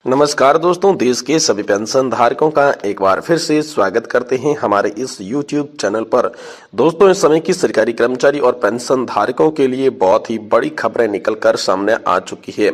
नमस्कार दोस्तों, देश के सभी पेंशन धारकों का एक बार फिर से स्वागत करते हैं हमारे इस YouTube चैनल पर। दोस्तों, इस समय की सरकारी कर्मचारी और पेंशन धारकों के लिए बहुत ही बड़ी खबरें निकलकर सामने आ चुकी है।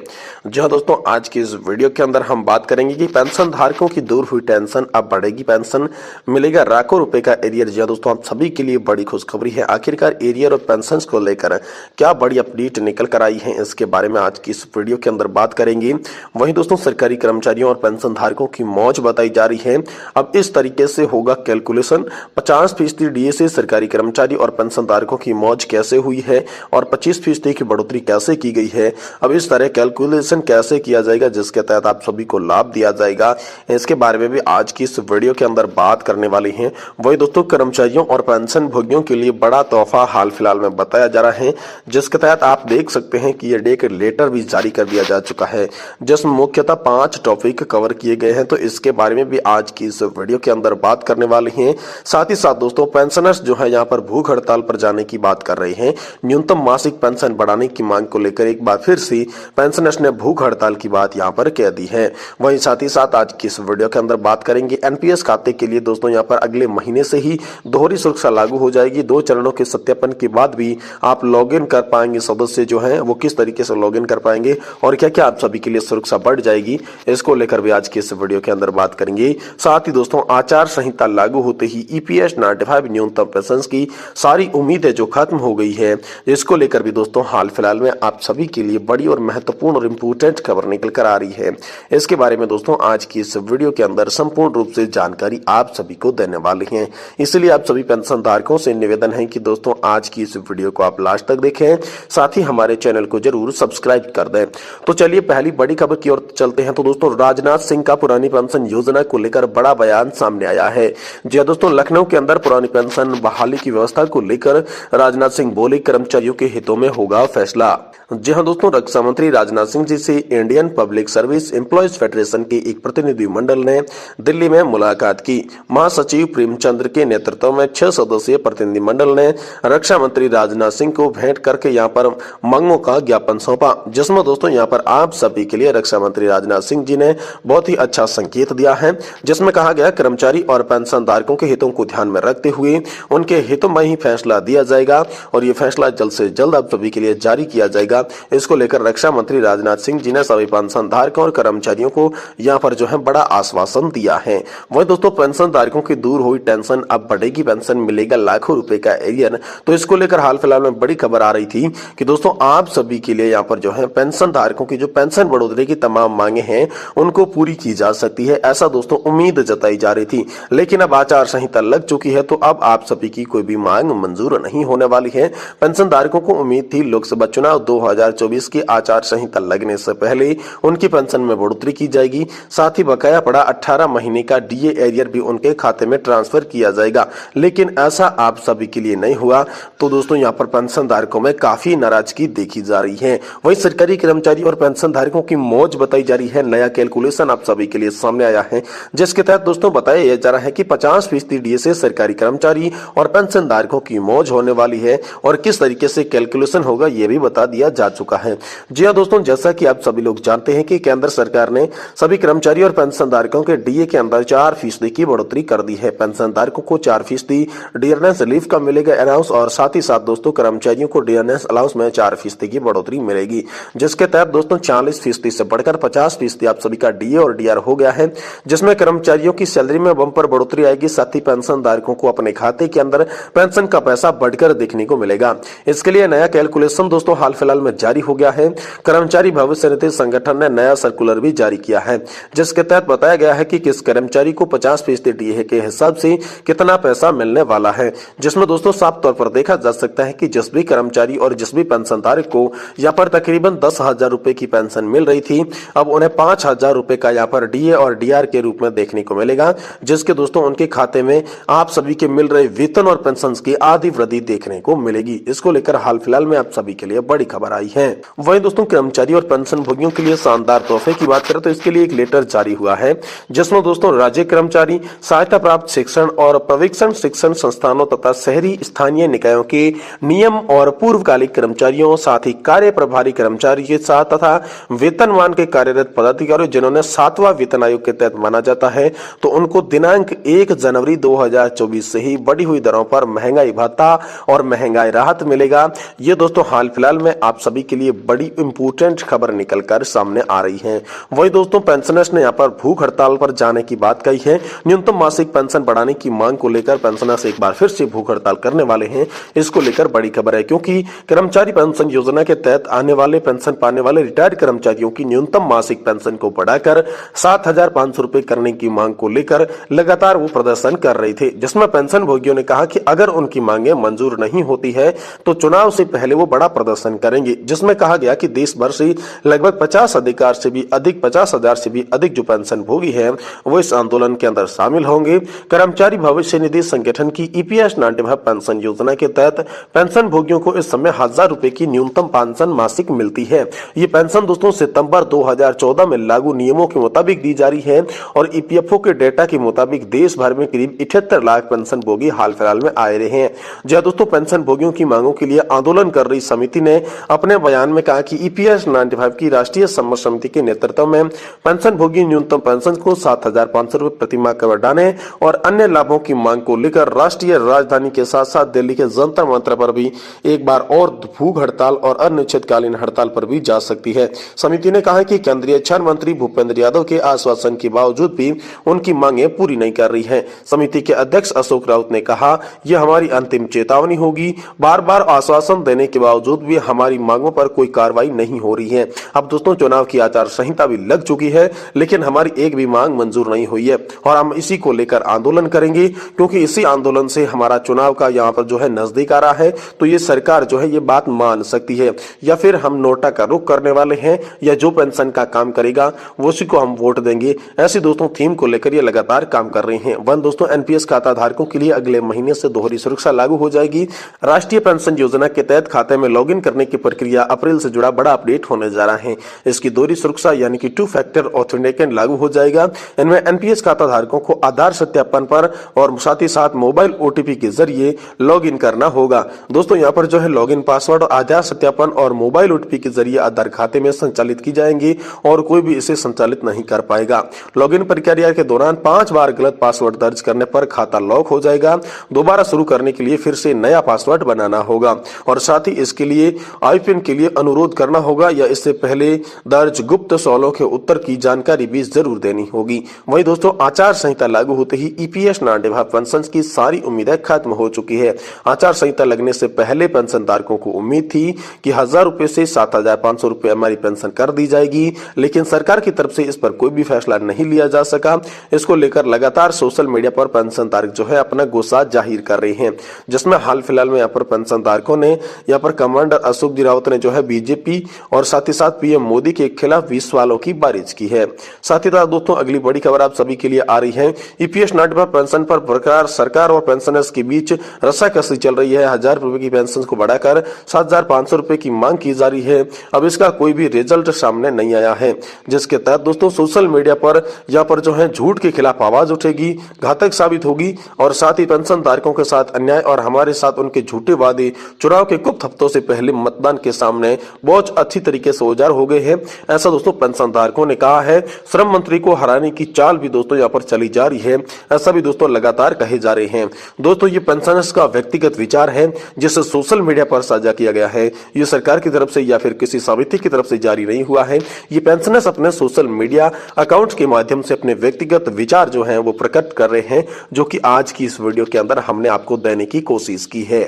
जी हां दोस्तों, आज की इस वीडियो के अंदर हम बात करेंगे कि पेंशन धारकों की दूर हुई टेंशन अब बढ़ेगी, पेंशन मिलेगा लाखों रुपए का एरियर। जी हां दोस्तों, आप सभी के लिए बड़ी खुशखबरी है। आखिरकार एरियर और पेंशन को लेकर क्या बड़ी अपडेट निकल कर आई है, इसके बारे में आज की इस वीडियो के अंदर बात करेंगे। वहीं दोस्तों, सरकारी कर्मचारियों और पेंशन धारकों की मौज बताई जा रही है। अब इस तरीके से होगा कैलकुलेशन, 50% डीए से सरकारी कर्मचारी और पेंशन धारकों की मौज कैसे हुई है और 25% की बढ़ोतरी कैसे की गई है। अब इस तरह कैलकुलेशन कैसे किया जाएगा जिसके तहत आप सभी को लाभ दिया जाएगा, इसके बारे में भी आज की इस वीडियो के अंदर बात करने वाली है। वही दोस्तों, कर्मचारियों और पेंशन भोगियों के लिए बड़ा तोहफा हाल फिलहाल में बताया जा रहा है, जिसके तहत आप देख सकते हैं कि यह एक लेटर भी जारी कर दिया जा चुका है, जिसमें मुख्यतः 5 टॉपिक कवर किए गए हैं। तो इसके बारे में भी आज की इस वीडियो के अंदर बात करने वाले हैं। साथ ही साथ दोस्तों, पेंशनर्स जो है यहाँ पर भूख हड़ताल पर जाने की बात कर रहे हैं। न्यूनतम मासिक पेंशन बढ़ाने की मांग को लेकर एक बार फिर से पेंशनर्स ने भूख हड़ताल की बात यहाँ पर कह दी है। वहीं साथ ही साथ आज की इस वीडियो के अंदर बात करेंगे एनपीएस खाते के लिए। दोस्तों, यहाँ पर अगले महीने से ही दोहरी सुरक्षा लागू हो जाएगी। 2 चरणों के सत्यापन के बाद भी आप लॉग इन कर पाएंगे। सदस्य जो है वो किस तरीके से लॉग इन कर पाएंगे और क्या क्या आप सभी के लिए सुरक्षा बढ़ जाएगी, इसको लेकर भी आज की इस वीडियो के अंदर बात करेंगे। साथ ही दोस्तों, आचार संहिता लागू होते ही ईपीएस 95 न्यूनतम पेंशन की सारी उम्मीदें जो खत्म हो गई है, इसको लेकर भी दोस्तों हाल फिलहाल में आप सभी के लिए बड़ी और महत्वपूर्ण और इम्पोर्टेंट खबर निकल कर आ रही है। इसके बारे में दोस्तों आज की इस वीडियो के अंदर संपूर्ण रूप से जानकारी आप सभी को देने वाले हैं। इसलिए आप सभी पेंशन धारकों से निवेदन है कि दोस्तों आज की इस वीडियो को आप लास्ट तक देखें, साथ ही हमारे चैनल को जरूर सब्सक्राइब कर दें। तो चलिए पहली बड़ी खबर की ओर चलते हैं। तो दोस्तों, राजनाथ सिंह का पुरानी पेंशन योजना को लेकर बड़ा बयान सामने आया है। जी दोस्तों, लखनऊ के अंदर पुरानी पेंशन बहाली की व्यवस्था को लेकर राजनाथ सिंह बोले, कर्मचारियों के हितों में होगा फैसला। जी हां दोस्तों, रक्षा मंत्री राजनाथ सिंह जी से Indian public service employees federation के एक प्रतिनिधि मंडल ने दिल्ली में मुलाकात की। महासचिव प्रेमचंद्र के नेतृत्व में 6 सदस्यीय प्रतिनिधि मंडल ने रक्षा मंत्री राजनाथ सिंह को भेंट करके यहाँ पर मांगों का ज्ञापन सौंपा, जिसमें दोस्तों यहाँ पर आप सभी के लिए रक्षा मंत्री राजनाथ सिंह जी ने बहुत ही अच्छा संकेत दिया है, जिसमें कहा गया कर्मचारी और पेंशन धारकों के हितों को ध्यान में रखते हुए उनके हितों में ही फैसला दिया जाएगा और ये फैसला जल्द से जल्द आप सभी के लिए जारी किया जाएगा। इसको लेकर रक्षा मंत्री राजनाथ सिंह जी ने सभी पेंशन धारकों और कर्मचारियों को यहाँ पर जो है बड़ा आश्वासन दिया है। वही दोस्तों, पेंशन धारकों की दूर हुई टेंशन अब बढ़ेगी, पेंशन मिलेगा लाखों रुपए का एरियर। तो इसको लेकर हाल फिलहाल में बड़ी खबर आ रही थी कि दोस्तों आप सभी के लिए यहाँ पर जो है पेंशन धारकों की जो पेंशन बढ़ोतरी की तमाम मांगे हैं उनको पूरी की जा सकती है, ऐसा दोस्तों उम्मीद जताई जा रही थी। लेकिन अब आचार संहिता लग चुकी है, तो अब आप सभी की कोई भी मांग मंजूर नहीं होने वाली है। पेंशन धारकों को उम्मीद थी लोकसभा चुनाव 2024 की आचार संहिता लगने से पहले उनकी पेंशन में बढ़ोतरी की जाएगी, साथ ही बकाया पड़ा 18 महीने का डीए एरियर भी उनके खाते में ट्रांसफर किया जाएगा। लेकिन ऐसा आप सभी के लिए नहीं हुआ, तो दोस्तों यहाँ पर पेंशन धारकों में काफी नाराजगी देखी जा रही है। वही सरकारी कर्मचारी और पेंशन धारकों की मौज बताई जा रही है। नया कैलकुलेशन आप सभी के लिए सामने आया है, जिसके तहत दोस्तों बताया जा रहा है कि 50% डीए से सरकारी कर्मचारी और पेंशन धारकों की मौज होने वाली है और किस तरीके से कैलकुलेशन होगा ये भी बता दिया जा चुका है। जी हाँ दोस्तों, जैसा कि आप सभी लोग जानते हैं कि केंद्र सरकार ने सभी कर्मचारी और पेंशन धारकों के डीए के अंदर 4% की बढ़ोतरी कर दी है। पेंशन धारकों को 4% डियरनेस रिलीफ का मिलेगा अलाउंस और साथ ही साथ दोस्तों कर्मचारियों को डियरनेस अलाउंस में 4% की बढ़ोतरी मिलेगी, जिसके तहत दोस्तों 40% से बढ़कर 50% आप सभी का डीए और डीआर हो गया है, जिसमें कर्मचारियों की सैलरी में बम्पर बढ़ोतरी आएगी। साथ ही पेंशन धारकों को अपने खाते के अंदर पेंशन का पैसा बढ़कर देखने को मिलेगा। इसके लिए नया कैलकुलेशन दोस्तों हाल फिलहाल में जारी हो गया है। कर्मचारी भविष्य निधि संगठन ने नया सर्कुलर भी जारी किया है, जिसके तहत बताया गया है कि किस कर्मचारी को 50% डीए के हिसाब से कितना पैसा मिलने वाला है, जिसमें दोस्तों साफ तौर पर देखा जा सकता है कि जिस भी कर्मचारी और जिस भी पेंशन धारक को यहाँ पर तकरीबन 10,000 रुपए की पेंशन मिल रही थी, अब उन्हें 5,000 रुपए का यहाँ पर डीए और डीआर के रूप में देखने को मिलेगा, जिसके दोस्तों उनके खाते में आप सभी के मिल रहे वेतन और पेंशन की आधी वृद्धि देखने को मिलेगी। इसको लेकर हाल फिलहाल में आप सभी के लिए बड़ी खबर बढ़ाई है। वहीं दोस्तों कर्मचारी और पेंशन भोगियों के लिए शानदार तोहफे की बात करें तो इसके लिए एक लेटर जारी हुआ है, जिसमें दोस्तों राज्य कर्मचारी सहायता प्राप्त शिक्षण और प्रशिक्षण शिक्षण संस्थानों तथा शहरी स्थानीय निकायों के नियम और पूर्वकालिक कर्मचारियों, साथ ही कार्य प्रभारी कर्मचारी के साथ तथा वेतनमान के कार्यरत पदाधिकारियों जिन्होंने 7वां वेतन आयोग के तहत माना जाता है, तो उनको दिनांक 1 जनवरी 2024 से ही बढ़ी हुई दरों पर महंगाई भत्ता और महंगाई राहत मिलेगा। ये दोस्तों हाल फिलहाल में आप सभी के लिए बड़ी इंपोर्टेंट खबर निकलकर सामने आ रही है। वही दोस्तों पेंशनर्स ने यहाँ पर भूख हड़ताल पर जाने की बात कही है। न्यूनतम मासिक पेंशन बढ़ाने की मांग को लेकर पेंशनर्स एक बार फिर से भूख हड़ताल करने वाले हैं। इसको लेकर बड़ी खबर है, क्योंकि कर्मचारी पेंशन योजना के तहत आने वाले पेंशन पाने वाले रिटायर्ड कर्मचारियों की न्यूनतम मासिक पेंशन को बढ़ाकर 7,500 रुपए करने की मांग को लेकर लगातार वो प्रदर्शन कर रहे थे, जिसमें पेंशन भोगियों ने कहा कि अगर उनकी मांगे मंजूर नहीं होती है तो चुनाव से पहले वो बड़ा प्रदर्शन करेंगे। जिसमें कहा गया कि देश भर से लगभग 50,000 से भी अधिक जो पेंशन भोगी है वो इस आंदोलन के अंदर शामिल होंगे। कर्मचारी भविष्य निधि संगठन की EPS 95 पेंशन योजना के तहत पेंशन भोगियों को इस समय 1,000 रुपए की न्यूनतम पेंशन मासिक मिलती है। ये पेंशन दोस्तों सितंबर 2014 में लागू नियमों के मुताबिक दी जा रही है और EPFO के डेटा के मुताबिक देश भर में करीब 78 लाख पेंशन भोगी हाल फिलहाल में आए रहे हैं। जहां दोस्तों पेंशन भोगियों की मांगों के लिए आंदोलन कर रही समिति ने अपने बयान में कहा कि EPS 95 की राष्ट्रीय समन्वय समिति के नेतृत्व में पेंशन भोगी न्यूनतम पेंशन को 7,500 रुपए प्रति माह का बढ़ाने और अन्य लाभों की मांग को लेकर राष्ट्रीय राजधानी के साथ साथ दिल्ली के जंतर मंतर पर भी एक बार और भूख हड़ताल और अनिश्चितकालीन हड़ताल पर भी जा सकती है। समिति ने कहा कि केंद्रीय श्रम मंत्री भूपेंद्र यादव के आश्वासन के बावजूद भी उनकी मांगे पूरी नहीं कर रही है। समिति के अध्यक्ष अशोक राउत ने कहा, यह हमारी अंतिम चेतावनी होगी। बार बार आश्वासन देने के बावजूद भी हमारी मांगों पर कोई कार्रवाई नहीं हो रही है। अब दोस्तों चुनाव की आचार संहिता भी लग चुकी है, लेकिन हमारी एक भी मांग मंजूर नहीं हुई है और हम इसी को लेकर आंदोलन करेंगे, क्योंकि इसी आंदोलन से हमारा चुनाव का यहाँ पर जो है नजदीक आ रहा है। तो ये सरकार जो है ये बात मान सकती है, या फिर हम नोटा का रुख करने वाले हैं, या जो पेंशन का काम करेगा वो उसी को हम वोट देंगे। ऐसी दोस्तों थीम को लेकर ये लगातार काम कर रहे हैं। वन दोस्तों NPS खाता धारकों के लिए अगले महीने से दोहरी सुरक्षा लागू हो जाएगी। राष्ट्रीय पेंशन योजना के तहत खाते में लॉगिन करने की प्रक्रिया अप्रैल से जुड़ा बड़ा अपडेट होने जा रहा है। इसकी दोहरी सुरक्षा यानी कि 2 फैक्टर ऑथेंटिकेशन लागू हो जाएगा। इनमें NPS खाता धारकों को आधार सत्यापन पर और साथ ही साथ मोबाइल OTP के जरिए लॉगिन करना होगा। दोस्तों यहाँ पर जो है लॉगिन पासवर्ड और आधार सत्यापन और मोबाइल OTP के जरिए आधार खाते में संचालित की जाएंगी और कोई भी इसे संचालित नहीं कर पाएगा। लॉगिन प्रक्रिया के दौरान 5 बार गलत पासवर्ड दर्ज करने पर खाता लॉक हो जाएगा। दोबारा शुरू करने के लिए फिर से नया पासवर्ड बनाना होगा और साथ ही इसके लिए IPN के लिए अनुरोध करना होगा या इससे पहले दर्ज गुप्त सवालों के उत्तर की जानकारी भी जरूर देनी होगी। वहीं दोस्तों आचार संहिता लागू होते ही EPS 95 पेंशन की सारी उम्मीदें खत्म हो चुकी है। आचार संहिता लगने से पहले पेंशन धारकों को उम्मीद थी कि 1,000 रुपए से 7,500 रुपए हमारी पेंशन कर दी जाएगी, लेकिन सरकार की तरफ से इस पर कोई भी फैसला नहीं लिया जा सका। इसको लेकर लगातार सोशल मीडिया पर पेंशन धारक जो है अपना गुस्सा जाहिर कर रहे हैं, जिसमें हाल फिलहाल में यहाँ पर पेंशन धारकों ने यहाँ पर कमांडर अशोक जी रावत ने जो है BJP और साथ ही साथ PM मोदी के खिलाफ 20 सवालों की बारिश की है। साथ ही साथ दोस्तों अगली बड़ी खबर आप सभी के लिए आ रही है। EPS 95 पेंशन पर बरकरार सरकार और पेंशनर्स के बीच रस्साकसी चल रही है। 1,000 रुपए की पेंशन को बढ़ाकर 7,500 रुपए की मांग की जा रही है। अब इसका कोई भी रिजल्ट सामने नहीं आया है, जिसके तहत दोस्तों सोशल मीडिया पर यहाँ पर जो है झूठ के खिलाफ आवाज उठेगी, घातक साबित होगी और साथ ही पेंशन धारकों के साथ अन्याय और हमारे साथ उनके झूठे वादे चुनाव के कुछ हफ्तों से पहले मतदान के सामने बहुत अच्छी तरीके से उजागर हो गए हैं। ऐसा दोस्तों पेंशन धारकों ने कहा है। श्रम मंत्री को हराने की चाल भी दोस्तों यहाँ पर चली जा रही है, ऐसा भी दोस्तों लगातार कहे जा रहे हैं। दोस्तों ये पेंशनर्स का व्यक्तिगत विचार है जिसे सोशल मीडिया पर साझा किया गया है। ये सरकार की तरफ से या फिर किसी समिति की तरफ से जारी नहीं हुआ है। ये पेंशनर्स अपने सोशल मीडिया अकाउंट के माध्यम से अपने व्यक्तिगत विचार जो हैं वो प्रकट कर रहे हैं, जो कि आज की इस वीडियो के अंदर हमने आपको देने की कोशिश की है।